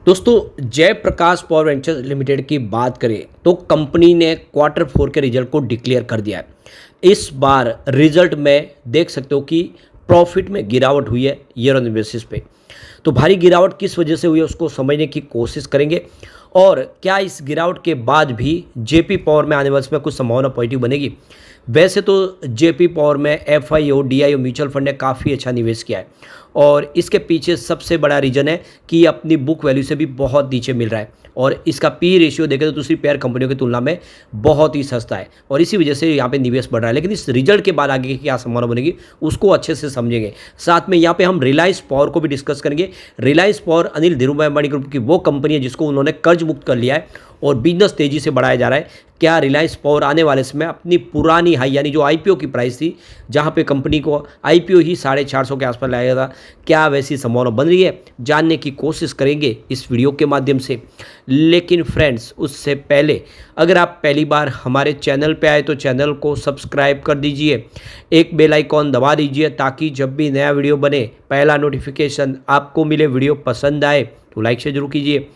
दोस्तों Jayaprakash power ventures limited की बात करें तो कंपनी ने क्वार्टर फोर के रिजल्ट को डिक्लेयर कर दिया है। इस बार रिजल्ट में देख सकते हो कि प्रॉफिट में गिरावट हुई है ईयर ऑन बेसिस पे। तो भारी गिरावट किस वजह से हुई है उसको समझने की कोशिश करेंगे और क्या इस गिरावट के बाद भी जेपी पावर में आने वाले समय कुछ संभावना पॉजिटिव बनेगी। वैसे तो जेपी पावर में एफआईओ डीआईओ म्यूचुअल फंड ने काफ़ी अच्छा निवेश किया है और इसके पीछे सबसे बड़ा रीज़न है कि ये अपनी बुक वैल्यू से भी बहुत नीचे मिल रहा है और इसका पी रेशियो देखें तो दूसरी पेयर कंपनियों की तुलना में बहुत ही सस्ता है और इसी वजह से यहाँ पे निवेश बढ़ रहा है। लेकिन इस रिजल्ट के बाद आगे की क्या संभावना बनेगी उसको अच्छे से समझेंगे। साथ में यहाँ पे हम रिलायंस पावर को भी डिस्कस करेंगे। रिलायंस पावर अनिल धीरूभाई अंबानी ग्रुप की वो कंपनी है जिसको उन्होंने कर्ज मुक्त कर लिया है और बिजनेस तेजी से बढ़ाया जा रहा है। क्या रिलायंस पावर आने वाले समय अपनी पुरानी हाई यानी जो आईपीओ की प्राइस थी जहां पे कंपनी को आईपीओ ही 450 के आसपास लाया था, क्या वैसी संभावना बन रही है, जानने की कोशिश करेंगे इस वीडियो के माध्यम से। लेकिन फ्रेंड्स उससे पहले अगर आप पहली बार हमारे चैनल पे आए तो चैनल को सब्सक्राइब कर दीजिए, एक बेल आइकॉन दबा दीजिए ताकि जब भी नया वीडियो बने पहला नोटिफिकेशन आपको मिले। वीडियो पसंद आए तो लाइक से जरूर कीजिए।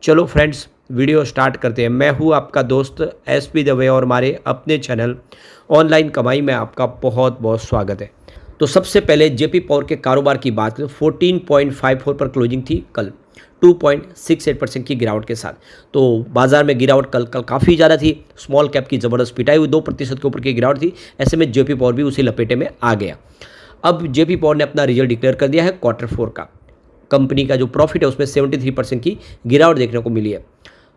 चलो फ्रेंड्स वीडियो स्टार्ट करते हैं। मैं हूं आपका दोस्त एसपी दवे और हमारे अपने चैनल ऑनलाइन कमाई में आपका बहुत बहुत स्वागत है। तो सबसे पहले जेपी पावर के कारोबार की बात करें 14.54 पर क्लोजिंग थी कल 2.68% की गिरावट के साथ। तो बाजार में गिरावट कल काफ़ी ज़्यादा थी। स्मॉल कैप की ज़बरदस्त पिटाई हुई, 2% के ऊपर की गिरावट थी। ऐसे में जेपी पावर भी उसी लपेटे में आ गया। अब जेपी पावर ने अपना रिजल्ट डिक्लेयर कर दिया है क्वार्टर फोर का। कंपनी का जो प्रॉफिट है उसमें 73% की गिरावट देखने को मिली है।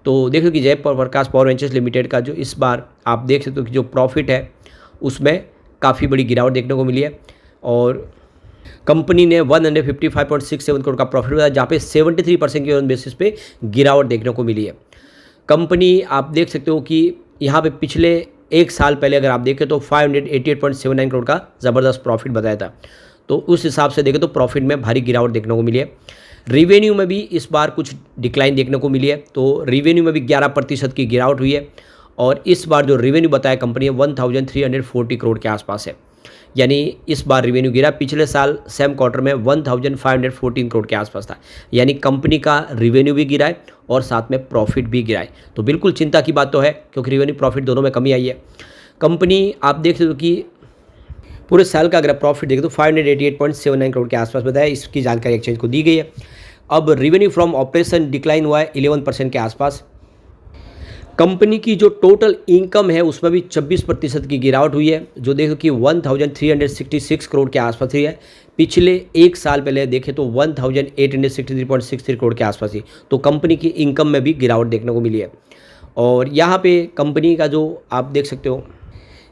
तो देखो कि जयप्रकाश पावर वेंचर्स लिमिटेड का जो इस बार आप देख सकते हो कि जो प्रॉफिट है उसमें काफ़ी बड़ी गिरावट देखने को मिली है और कंपनी ने 155.67 करोड़ का प्रॉफिट बताया जहाँ पे 73% की बेसिस पे गिरावट देखने को मिली है। कंपनी आप देख सकते हो कि यहाँ पे पिछले एक साल पहले अगर आप देखें तो 588.79 करोड़ का ज़बरदस्त प्रॉफिट बताया था। तो उस हिसाब से देखें तो प्रॉफिट में भारी गिरावट देखने को मिली है। रिवेन्यू में भी इस बार कुछ डिक्लाइन देखने को मिली है। तो रिवेन्यू में भी 11% की गिरावट हुई है और इस बार जो रिवेन्यू बताया कंपनी 1340 करोड़ के आसपास है, यानी इस बार रिवेन्यू गिरा। पिछले साल सेम क्वार्टर में 1514 करोड़ के आसपास था, यानी कंपनी का रिवेन्यू भी गिरा है और साथ में प्रॉफिट भी गिरा है। तो बिल्कुल चिंता की बात तो है क्योंकि रिवेन्यू प्रॉफिट दोनों में कमी आई है। कंपनी आप देख सकते हो कि पूरे साल का अगर प्रॉफिट देखें तो 588.79 करोड़ के आसपास बताया, इसकी जानकारी एक्सचेंज को दी गई है। अब रिवेन्यू फ्रॉम ऑपरेशन डिक्लाइन हुआ है 11% के आसपास। कंपनी की जो टोटल इनकम है उसमें भी 26% की गिरावट हुई है, जो देखो कि 1366 करोड़ के आसपास ही है। पिछले एक साल पहले देखें तो 1863.63 करोड़ के आसपास ही। तो कंपनी की इनकम में भी गिरावट देखने को मिली है। और यहाँ पे कंपनी का जो आप देख सकते हो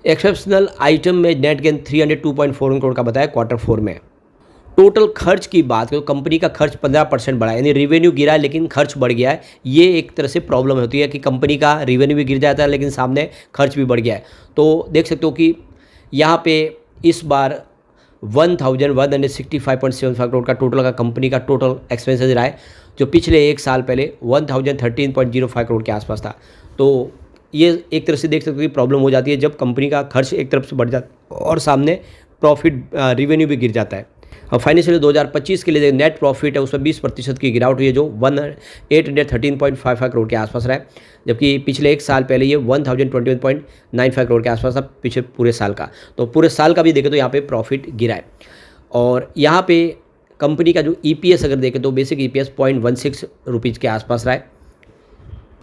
एक्सेप्शनल आइटम में नेट गेन 302.41 करोड़ का बताया क्वार्टर फोर में। टोटल खर्च की बात करें तो कंपनी का खर्च 15% बढ़ा है, यानी रिवेन्यू गिरा है लेकिन खर्च बढ़ गया है। ये एक तरह से प्रॉब्लम होती है कि कंपनी का रिवेन्यू भी गिर जाता है लेकिन सामने खर्च भी बढ़ गया है। तो देख सकते हो कि यहाँ पे इस बार 1165.75 करोड़ का टोटल का कंपनी का टोटल एक्सपेंसेस रहा है, जो पिछले एक साल पहले 1013.05 करोड़ के आसपास था। तो ये एक तरह से देख सकते हो कि प्रॉब्लम हो जाती है जब कंपनी का खर्च एक तरफ से बढ़ जाता है और सामने प्रॉफिट रिवेन्यू भी गिर जाता है। अब फाइनेंशियल 2025 के लिए नेट प्रॉफिट है उसमें 20% की गिरावट हुई है, जो 813.55 करोड़ के आसपास रहा है, जबकि पिछले एक साल पहले ये 1021.95 करोड़ के आसपास था पिछले पूरे साल का। तो पूरे साल का भी देखें तो यहाँ पे प्रॉफिट गिरा है। और यहाँ पे कंपनी का जो EPS अगर देखें तो बेसिक EPS 0.16 रुपीज़ के आसपास रहा है।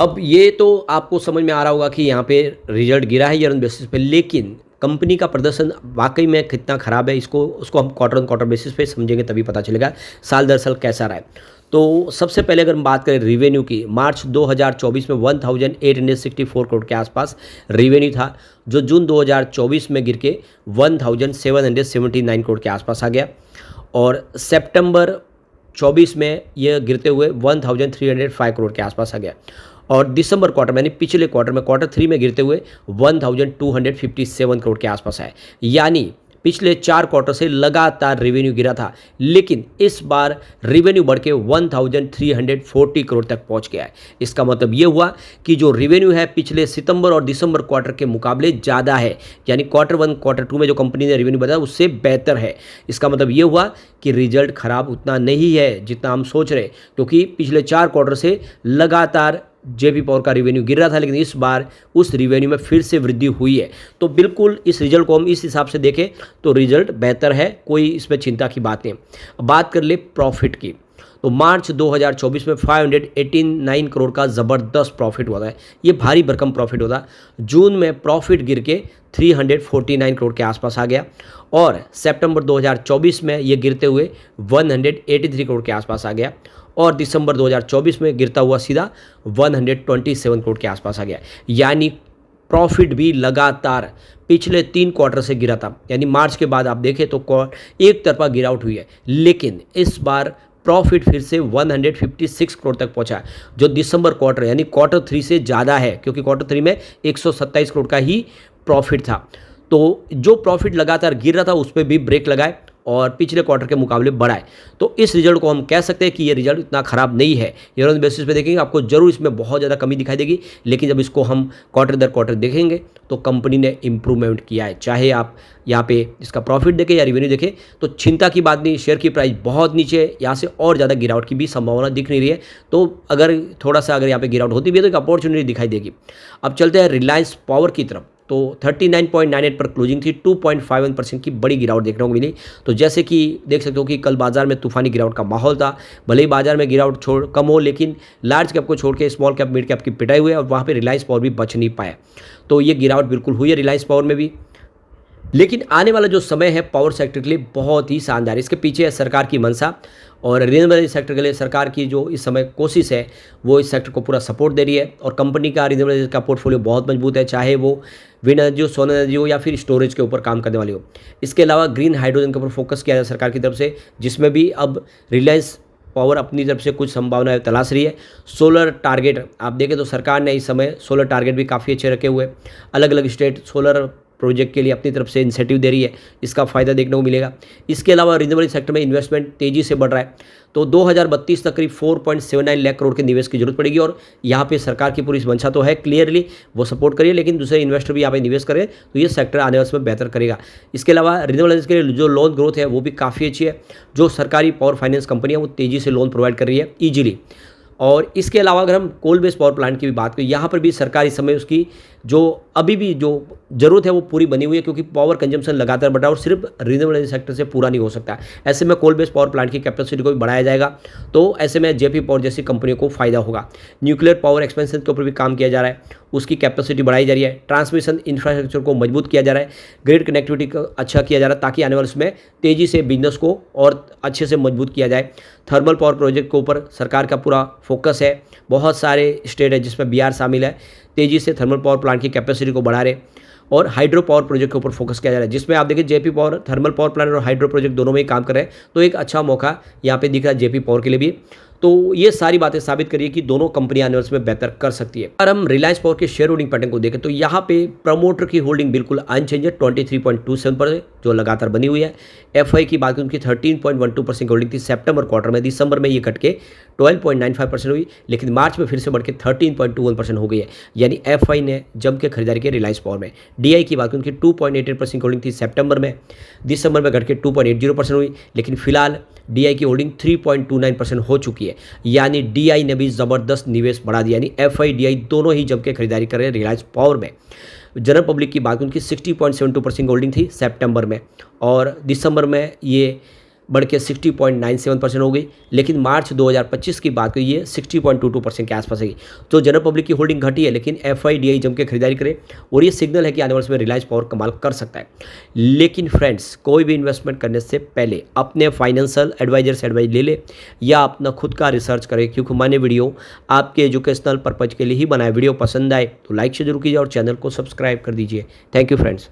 अब ये तो आपको समझ में आ रहा होगा कि यहाँ पे रिजल्ट गिरा है ईयर ऑन बेसिस पे, लेकिन कंपनी का प्रदर्शन वाकई में कितना ख़राब है उसको हम क्वार्टर ऑन क्वार्टर बेसिस पे समझेंगे तभी पता चलेगा साल दर साल कैसा रहा है। तो सबसे पहले अगर हम बात करें रिवेन्यू की, मार्च 2024 में 1864 करोड़ के आसपास रिवेन्यू था, जो जून 2024 में गिर के 1779 करोड़ के आसपास आ गया और सितंबर 24 में यह गिरते हुए 1305 करोड़ के आसपास आ गया और दिसंबर क्वार्टर में यानी पिछले क्वार्टर में क्वार्टर थ्री में गिरते हुए 1257 करोड़ के आसपास आए। यानी पिछले 4 क्वार्टर से लगातार रेवेन्यू गिरा था, लेकिन इस बार रेवेन्यू बढ़ के 1340 करोड़ तक पहुंच गया है। इसका मतलब ये हुआ कि जो रेवेन्यू है पिछले सितंबर और दिसंबर क्वार्टर के मुकाबले ज़्यादा है, यानी क्वार्टर 1 क्वार्टर 2 में जो कंपनी ने रेवेन्यू बताया उससे बेहतर है। इसका मतलब ये हुआ कि रिजल्ट खराब उतना नहीं है जितना हम सोच रहे, क्योंकि पिछले 4 क्वार्टर से लगातार जेपी पावर का रेवेन्यू गिर रहा था, लेकिन इस बार उस रेवेन्यू में फिर से वृद्धि हुई है। तो बिल्कुल इस रिजल्ट को हम इस हिसाब से देखें तो रिजल्ट बेहतर है, कोई इसमें चिंता की बात नहीं। अब बात कर ले प्रॉफिट की, तो मार्च 2024 में 589 करोड़ का ज़बरदस्त प्रॉफिट हुआ था, ये भारी भरकम प्रॉफिट होता। जून में प्रॉफिट गिर के 349 करोड़ के आसपास आ गया और सितंबर 2024 में ये गिरते हुए 183 करोड़ के आसपास आ गया और दिसंबर 2024 में गिरता हुआ सीधा 127 करोड़ के आसपास आ गया। यानी प्रॉफिट भी लगातार पिछले 3 क्वार्टर से गिरा था, यानी मार्च के बाद आप देखें तो एक तरफा गिरावट हुई है, लेकिन इस बार प्रॉफिट फिर से 156 करोड़ तक पहुंचा, जो दिसंबर क्वार्टर यानी क्वार्टर 3 से ज़्यादा है, क्योंकि क्वार्टर 3 में 127 करोड़ का ही प्रॉफिट था। तो जो प्रॉफिट लगातार गिर रहा था उस पर भी ब्रेक लगाए और पिछले क्वार्टर के मुकाबले बढ़ाए। तो इस रिजल्ट को हम कह सकते हैं कि ये रिजल्ट इतना खराब नहीं है। ईयर ऑन बेसिस पे देखेंगे आपको जरूर इसमें बहुत ज़्यादा कमी दिखाई देगी, लेकिन जब इसको हम क्वार्टर दर क्वार्टर देखेंगे तो कंपनी ने इंप्रूवमेंट किया है। चाहे आप यहाँ पे इसका प्रॉफिट देखें या रेवेन्यू देखें तो चिंता की बात नहीं, शेयर की प्राइस बहुत नीचे है, यहाँ से और ज़्यादा गिरावट की भी संभावना दिख नहीं रही है। तो अगर थोड़ा सा अगर यहाँ पे गिरावट होती भी है तो एक अपॉर्चुनिटी दिखाई देगी। अब चलते हैं रिलायंस पावर की तरफ, तो 39.98 पर क्लोजिंग थी, 2.51% की बड़ी गिरावट देखने को मिली। तो जैसे कि देख सकते हो कि कल बाजार में तूफानी गिरावट का माहौल था, भले ही बाजार में गिरावट कम हो, लेकिन लार्ज कैप को छोड़ के स्मॉल कैप मिड कैप की पिटाई हुई है और वहाँ पे रिलायंस पावर भी बच नहीं पाया। तो ये गिरावट बिल्कुल हुई है रिलायंस पावर में भी, लेकिन आने वाला जो समय है पावर सेक्टर के लिए बहुत ही शानदार। इसके पीछे है सरकार की मंशा और रिन्यूएबल एनर्जी सेक्टर के लिए सरकार की जो इस समय कोशिश है वो इस सेक्टर को पूरा सपोर्ट दे रही है। और कंपनी का रिन्यूएबल एनर्जी का पोर्टफोलियो बहुत मजबूत है, चाहे वो विंड एनर्जी हो, सोलर एनर्जी हो या फिर स्टोरेज के ऊपर काम करने वाली हो। इसके अलावा ग्रीन हाइड्रोजन के ऊपर फोकस किया जाए सरकार की तरफ से, जिसमें भी अब रिलायंस पावर अपनी तरफ से कुछ संभावनाएं तलाश रही है। सोलर टारगेट आप देखें तो सरकार ने इस समय सोलर टारगेट भी काफ़ी अच्छे रखे हुए, अलग अलग स्टेट सोलर प्रोजेक्ट के लिए अपनी तरफ से इंसेंटिव दे रही है, इसका फ़ायदा देखने को मिलेगा। इसके अलावा रिन्यूएबल सेक्टर में इन्वेस्टमेंट तेज़ी से बढ़ रहा है, तो 2032 तक करीब 4.79 लाख करोड़ के निवेश की जरूरत पड़ेगी और यहाँ पे सरकार की पूरी मंशा तो है, क्लियरली वो सपोर्ट करिए, लेकिन दूसरे इन्वेस्टर भी यहाँ पे निवेश करें तो ये सेक्टर आने वाले समय बेहतर करेगा। इसके अलावा रिन्यूएबल एनर्जी के लिए जो लोन ग्रोथ है वो भी काफ़ी अच्छी है, जो सरकारी पावर फाइनेंस कंपनी है वो तेज़ी से लोन प्रोवाइड कर रही है ईजिली। और इसके अलावा अगर हम कोल बेस्ड पावर प्लांट की भी बात करें, यहाँ पर भी सरकार इस समय उसकी जो अभी भी जो ज़रूरत है वो पूरी बनी हुई है, क्योंकि पावर कंजम्पशन लगातार बढ़ा और सिर्फ रिन्यूएबल एनर्जी सेक्टर से पूरा नहीं हो सकता। ऐसे में कोल बेस्ड पावर प्लांट की कैपेसिटी को भी बढ़ाया जाएगा, तो ऐसे में जेपी पावर जैसी कंपनियों को फायदा होगा। न्यूक्लियर पावर एक्सपेंशन के ऊपर भी काम किया जा रहा है, उसकी कैपेसिटी बढ़ाई जा रही है, ट्रांसमिशन इंफ्रास्ट्रक्चर को मजबूत किया जा रहा है, ग्रिड कनेक्टिविटी को अच्छा किया जा रहा है, ताकि आने वाले समय तेज़ी से बिजनेस को और अच्छे से मजबूत किया जाए। थर्मल पावर प्रोजेक्ट के ऊपर सरकार का पूरा फोकस है, बहुत सारे स्टेट है जिसमें बिहार शामिल है, तेज़ी से थर्मल पावर प्लांट की कैपेसिटी को बढ़ा रहे। और हाइड्रो पावर प्रोजेक्ट के ऊपर फोकस किया जा रहा है, जिसमें आप देखिए JP power thermal power plant और हाइड्रो प्रोजेक्ट दोनों में ही काम कर रहे हैं, तो एक अच्छा मौका यहाँ पे दिख रहा है जेपी पावर के लिए भी। तो ये सारी बातें साबित करिए कि दोनों कंपनियां आने वाले समय बेहतर कर सकती है। अगर हम रिलायंस पावर के शेयर होल्डिंग पैटर्न को देखें तो यहाँ पे प्रमोटर की होल्डिंग बिल्कुल अनचेंज है, 23.27 पर जो लगातार बनी हुई है। एफआई की बात करें उनकी 13.12% होल्डिंग थी सितंबर क्वार्टर में, दिसंबर में ये घट के 12.95% हुई, लेकिन मार्च में फिर से बढ़ के 13.21% हो गई है, यानी एफआई ने जम के खरीदारी की रिलायंस पावर में। डीआई की बात करें उनकी 2.88% होल्डिंग थी सितंबर में, दिसंबर में घट के 2.80% हुई, लेकिन फिलहाल डीआई की होल्डिंग 3.29% हो चुकी है, यानी डीआई ने भी ज़बरदस्त निवेश बढ़ा दिया, यानी एफआई डीआई दोनों ही जम के खरीदारी कर रहे हैं रिलायंस पावर में। जनरल पब्लिक की बात उनकी 60.72% होल्डिंग थी सितंबर में और दिसंबर में ये बढ़ के 60.97% हो गई, लेकिन मार्च 2025 की बात करिए ये 60.22% के आसपास है। तो जनरल पब्लिक की होल्डिंग घटी है, लेकिन एफआईडीआई जम के खरीदारी करे और ये सिग्नल है कि आने वाले समय रिलायंस पावर कमाल कर सकता है। लेकिन फ्रेंड्स, कोई भी इन्वेस्टमेंट करने से पहले अपने फाइनेंशियल एडवाइजर से एडवाइस ले ले या अपना खुद का रिसर्च करें, क्योंकि मैंने वीडियो आपके एजुकेशनल पर्पज़ के लिए ही बनाया। वीडियो पसंद आए तो लाइक से जरूर कीजिए और चैनल को सब्सक्राइब कर दीजिए। Thank you friends.